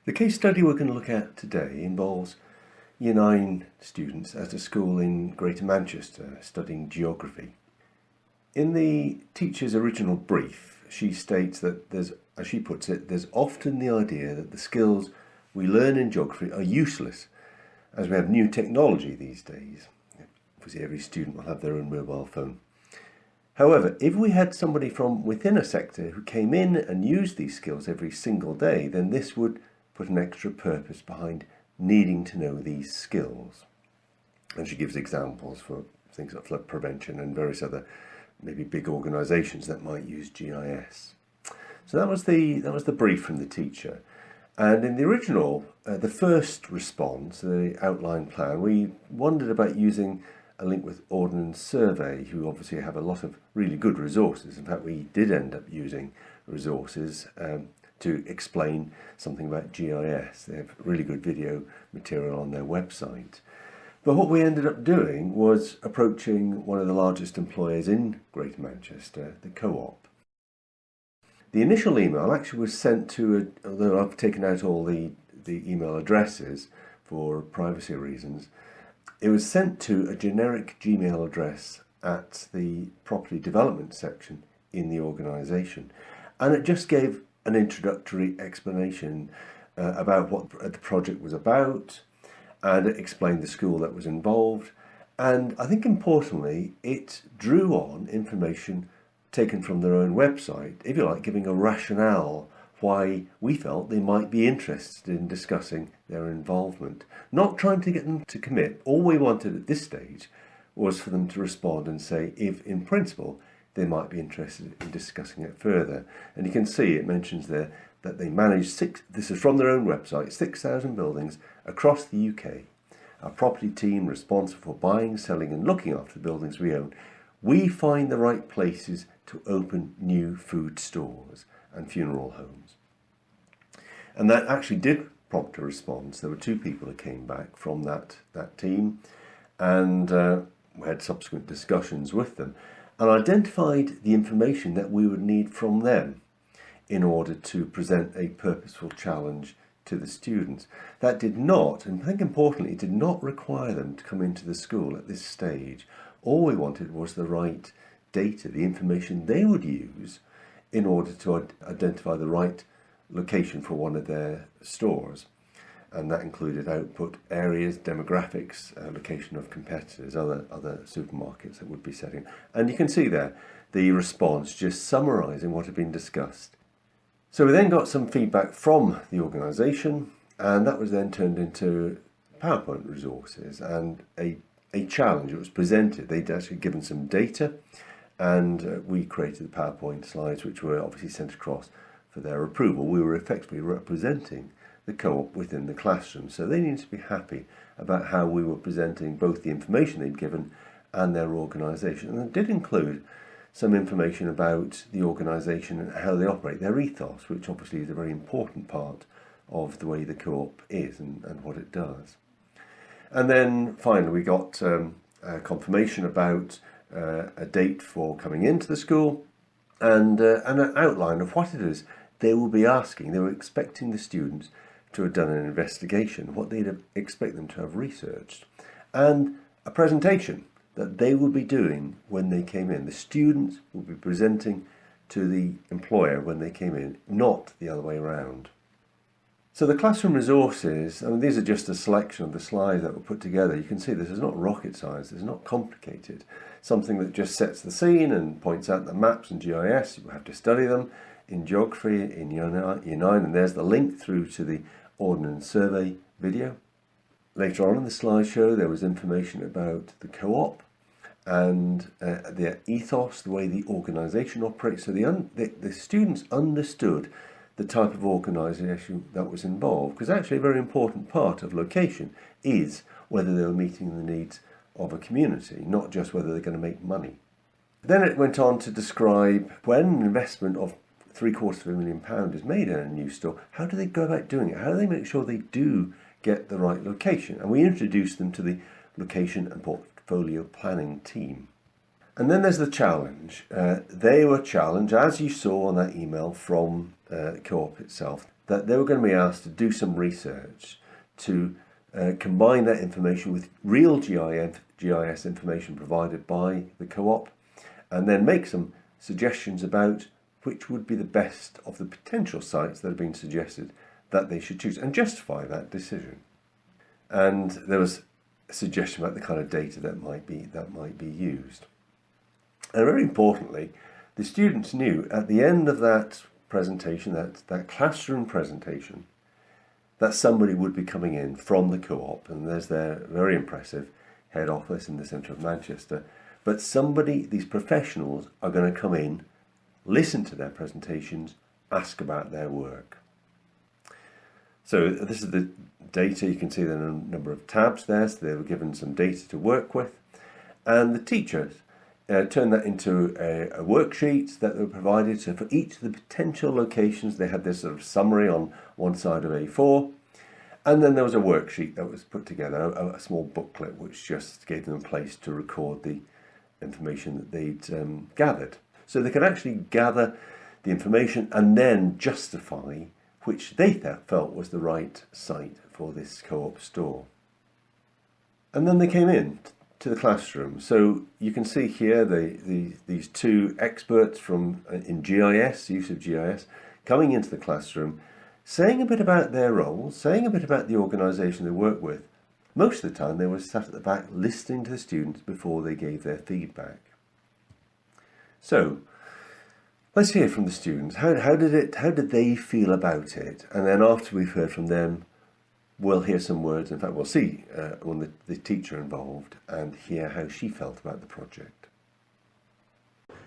The case study we're going to look at today involves Year 9 students at a school in Greater Manchester studying geography. In the teacher's original brief, she states that as she puts it, there's often the idea that the skills we learn in geography are useless as we have new technology these days. Obviously every student will have their own mobile phone. However, if we had somebody from within a sector who came in and used these skills every single day, then this would put an extra purpose behind needing to know these skills. And she gives examples for things like flood prevention and various other maybe big organisations that might use GIS. So that was the brief from the teacher. And in the original, the first response, the outline plan, we wondered about using a link with Ordnance Survey, who obviously have a lot of really good resources. In fact, we did end up using resources to explain something about GIS. They have really good video material on their website. But what we ended up doing was approaching one of the largest employers in Greater Manchester, the Co-op. The initial email actually was sent to, although I've taken out all the email addresses for privacy reasons, it was sent to a generic Gmail address at the property development section in the organisation. And it just gave an introductory explanation about what the project was about, and it explained the school that was involved. And I think importantly, it drew on information taken from their own website, if you like, giving a rationale why we felt they might be interested in discussing their involvement. Not trying to get them to commit. All we wanted at this stage was for them to respond and say if, in principle, they might be interested in discussing it further. And you can see it mentions there that they manage this is from their own website, 6,000 buildings across the UK. Our property team responsible for buying, selling and looking after the buildings we own. We find the right places to open new food stores and funeral homes. And that actually did prompt a response. There were 2 people who came back from that team, and we had subsequent discussions with them and identified the information that we would need from them in order to present a purposeful challenge to the students. That did not, and I think importantly, it did not require them to come into the school at this stage. All we wanted was the right data, the information they would use in order to identify the right location for one of their stores. And that included output areas, demographics, location of competitors, other supermarkets that would be setting. And you can see there the response just summarising what had been discussed. So we then got some feedback from the organisation, and that was then turned into PowerPoint resources and a challenge. It was presented. They'd actually given some data, and we created the PowerPoint slides, which were obviously sent across for their approval. We were effectively representing the Co-op within the classroom, so they needed to be happy about how we were presenting both the information they'd given and their organisation. And it did include some information about the organisation and how they operate, their ethos, which obviously is a very important part of the way the Co-op is and what it does. And then finally we got confirmation about a date for coming into the school and an outline of what it is they will be asking. They were expecting the students to have done an investigation, what they'd expect them to have researched, and a presentation that they would be doing when they came in. The students will be presenting to the employer when they came in, not the other way around. So the classroom resources, I mean, these are just a selection of the slides that were put together. You can see this is not rocket science, it's not complicated. Something that just sets the scene and points out the maps and GIS. You have to study them in geography in Year 9, and there's the link through to the Ordnance Survey video. Later on in the slideshow there was information about the Co-op and their ethos, the way the organisation operates. So the students understood the type of organisation that was involved, because actually a very important part of location is whether they were meeting the needs of a community, not just whether they're going to make money. Then it went on to describe when an investment of £750,000 is made in a new store, how do they go about doing it? How do they make sure they do get the right location? And we introduced them to the location and portfolio planning team. And then there's the challenge. They were challenged, as you saw on that email from Co-op itself. that they were going to be asked to do some research to combine that information with real GIS information provided by the co-op, and then make some suggestions about which would be the best of the potential sites that have been suggested that they should choose, and justify that decision. And there was a suggestion about the kind of data that might be used. And very importantly, the students knew at the end of that presentation, that classroom presentation, that somebody would be coming in from the co-op, and there's their very impressive head office in the centre of Manchester. But these professionals are going to come in, listen to their presentations, ask about their work. So this is the data. You can see there are a number of tabs there, so they were given some data to work with. And the teachers turned that into a worksheet that they were provided. So for each of the potential locations, they had this sort of summary on one side of A4. And then there was a worksheet that was put together, a small booklet, which just gave them a place to record the information that they'd gathered. So they could actually gather the information and then justify which they felt was the right site for this co-op store. And then they came in to the classroom. So you can see here these two experts in GIS, use of GIS, coming into the classroom, saying a bit about their roles, saying a bit about the organisation they work with. Most of the time they were sat at the back listening to the students before they gave their feedback. So let's hear from the students. How did they feel about it? And then after we've heard from them, we'll hear some words. In fact, we'll see when the teacher involved and hear how she felt about the project.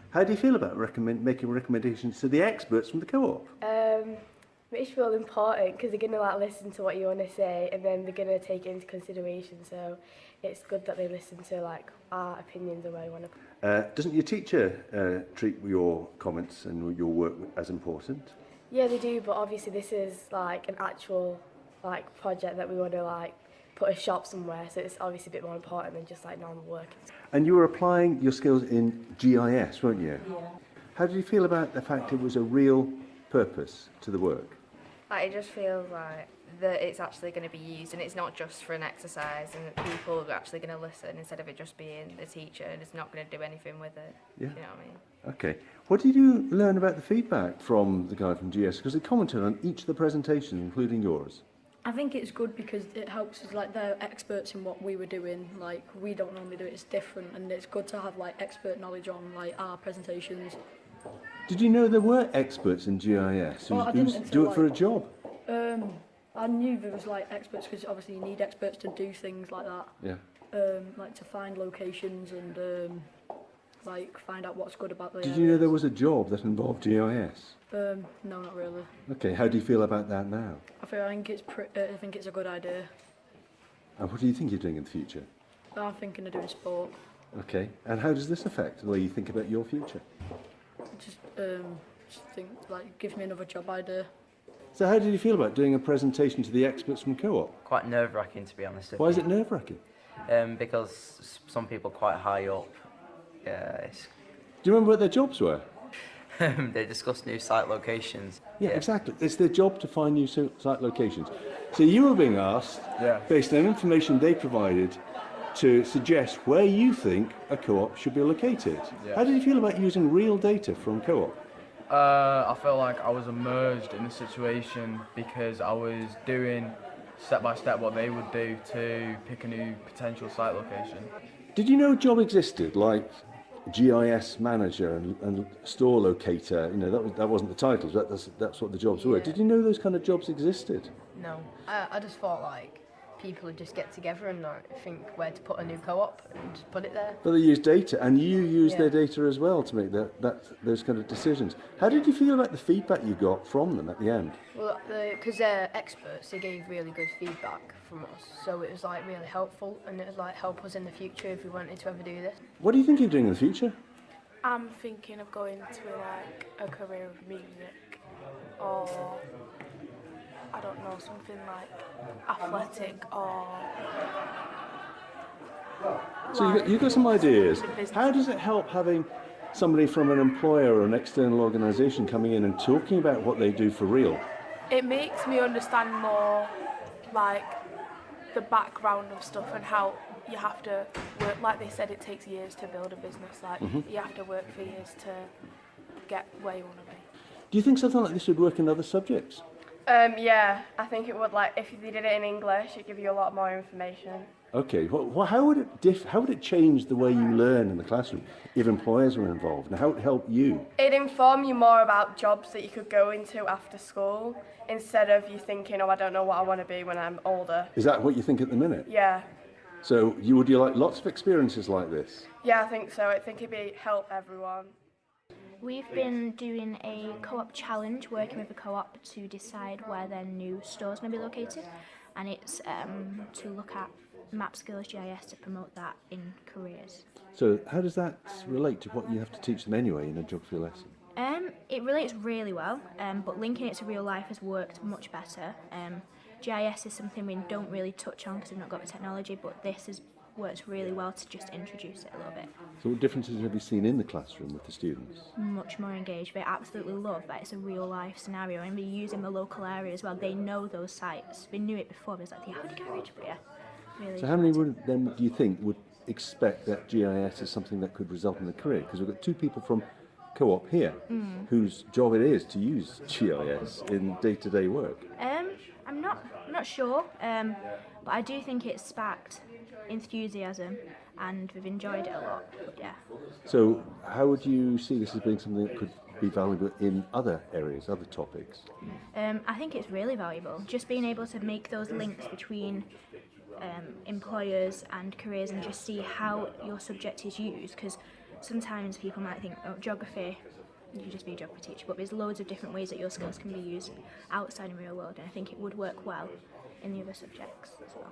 How do you feel about making recommendations to the experts from the co-op? Makes you feel important because they're going to listen to what you want to say, and then they're going to take it into consideration. So it's good that they listen to our opinions and where we want to. Doesn't your teacher treat your comments and your work as important? Yeah, they do, but obviously this is an actual project that we want to put a shop somewhere, so it's obviously a bit more important than just normal work. And you were applying your skills in GIS, weren't you? Yeah. How did you feel about the fact it was a real purpose to the work? It just feels that it's actually going to be used, and it's not just for an exercise, and that people are actually going to listen instead of it just being the teacher and it's not going to do anything with it. Yeah. You know what I mean? Okay. What did you learn about the feedback from the guy from GS? Because they commented on each of the presentations, including yours. I think it's good because it helps us, they're experts in what we were doing. We don't normally do it, it's different, and it's good to have expert knowledge on our presentations. Did you know there were experts in GIS who do it for a job? I knew there was experts because obviously you need experts to do things like that. Yeah. To find locations and find out what's good about the Did you know there was a job that involved GIS? No, not really. Okay, how do you feel about that now? I think it's a good idea. And what do you think you're doing in the future? I'm thinking of doing sport. Okay, and how does this affect the way you think about your future? Just think gives me another job idea. So how did you feel about doing a presentation to the experts from co-op? Quite nerve-wracking, to be honest. Why is it nerve-wracking? Because some people quite high up. Do you remember what their jobs were? They discuss new site locations. Yeah, exactly. It's their job to find new site locations. So you were being asked, based on information they provided, to suggest where you think a co-op should be located. Yeah. How did you feel about using real data from co-op? I felt like I was immersed in the situation because I was doing step by step what they would do to pick a new potential site location. Did you know a job existed like GIS manager and store locator? You know, that wasn't the titles. That's what the jobs were. Did you know those kind of jobs existed? No, I just thought people would just get together and think where to put a new co-op and just put it there. But they use data, and you use their data as well to make those kind of decisions. How did you feel about the feedback you got from them at the end? Well, because they're experts, they gave really good feedback from us, so it was really helpful, and it was help us in the future if we wanted to ever do this. What do you think you're doing in the future? I'm thinking of going to a career of music, or I don't know, something athletic or... So you've got some ideas. How does it help having somebody from an employer or an external organisation coming in and talking about what they do for real? It makes me understand more, like, the background of stuff and how you have to work. Like they said, it takes years to build a business. Like, you have to work for years to get where you want to be. Do you think something like this would work in other subjects? Yeah, I think it would. Like, if they did it in English, it'd give you a lot more information. Okay, well, how would it how would it change the way you learn in the classroom if employers were involved, and how would it help you? It'd inform you more about jobs that you could go into after school, instead of you thinking, oh, I don't know what I want to be when I'm older. Is that what you think at the minute? Yeah. So would you like lots of experiences like this? Yeah, I think so. I think it'd help everyone. We've been doing a co-op challenge, working with a co-op to decide where their new store's going to be located, and it's to look at map skills GIS to promote that in careers. So how does that relate to what you have to teach them anyway in a geography lesson? It relates really well, but linking it to real life has worked much better. GIS is something we don't really touch on because we've not got the technology, but this has worked really well to just introduce it a little bit. So what differences have you seen in the classroom with the students? Much more engaged. They absolutely love that it's a real life scenario, and they use in the local area as well. They know those sites. They knew it before. There's like the Audi garage, but yeah. Really. So how many would then do you think would expect that GIS is something that could result in a career? Because we've got two people from co-op here whose job it is to use GIS in day-to-day work. I'm not sure, but I do think it's sparked enthusiasm, and we've enjoyed it a lot. But yeah. So how would you see this as being something that could be valuable in other areas, other topics? I think it's really valuable. Just being able to make those links between employers and careers, and just see how your subject is used, because sometimes people might think, oh, geography, you just be a geography teacher, but there's loads of different ways that your skills can be used outside in the real world, and I think it would work well in the other subjects as well.